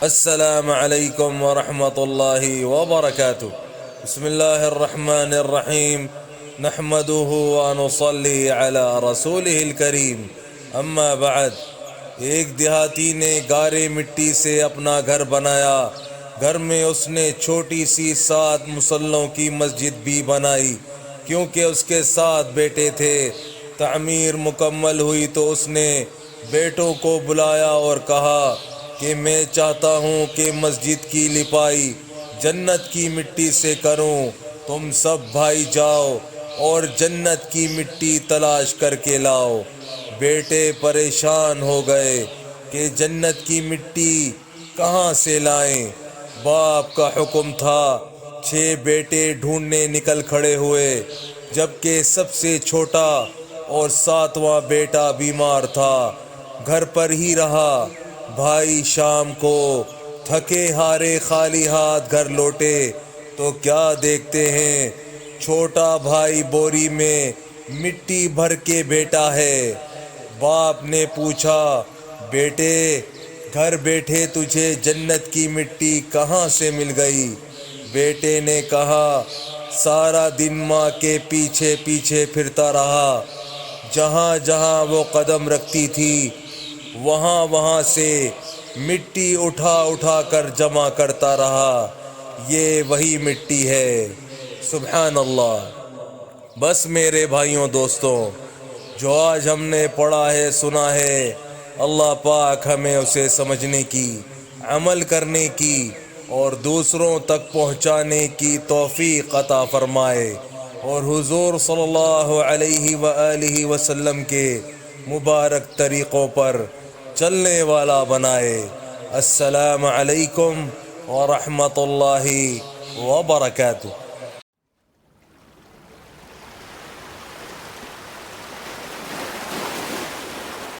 السلام علیکم ورحمۃ اللہ وبرکاتہ۔ بسم اللہ الرحمن الرحیم، نحمده ونصلی علی رسولہ الکریم، اما بعد۔ ایک دیہاتی نے گارے مٹی سے اپنا گھر بنایا۔ گھر میں اس نے چھوٹی سی 7 مصلوں کی مسجد بھی بنائی، کیونکہ اس کے 7 بیٹے تھے۔ تعمیر مکمل ہوئی تو اس نے بیٹوں کو بلایا اور کہا کہ میں چاہتا ہوں کہ مسجد کی لپائی جنت کی مٹی سے کروں۔ تم سب بھائی جاؤ اور جنت کی مٹی تلاش کر کے لاؤ۔ بیٹے پریشان ہو گئے کہ جنت کی مٹی کہاں سے لائیں۔ باپ کا حکم تھا۔ 6 بیٹے ڈھونڈنے نکل کھڑے ہوئے، جبکہ سب سے چھوٹا اور 7واں بیٹا بیمار تھا، گھر پر ہی رہا۔ بھائی شام کو تھکے ہارے خالی ہاتھ گھر لوٹے تو کیا دیکھتے ہیں، چھوٹا بھائی بوری میں مٹی بھر کے بیٹھا ہے۔ باپ نے پوچھا، بیٹے گھر بیٹھے تجھے جنت کی مٹی کہاں سے مل گئی؟ بیٹے نے کہا، سارا دن ماں کے پیچھے پیچھے پھرتا رہا، جہاں جہاں وہ قدم رکھتی تھی وہاں وہاں سے مٹی اٹھا اٹھا کر جمع کرتا رہا، یہ وہی مٹی ہے۔ سبحان اللہ۔ بس میرے بھائیوں دوستوں، جو آج ہم نے پڑھا ہے سنا ہے، اللہ پاک ہمیں اسے سمجھنے کی، عمل کرنے کی اور دوسروں تک پہنچانے کی توفیق عطا فرمائے، اور حضور صلی اللہ علیہ وآلہ وسلم کے مبارک طریقوں پر چلنے والا بنائے۔ السلام علیکم ورحمۃ اللہ وبرکاتہ۔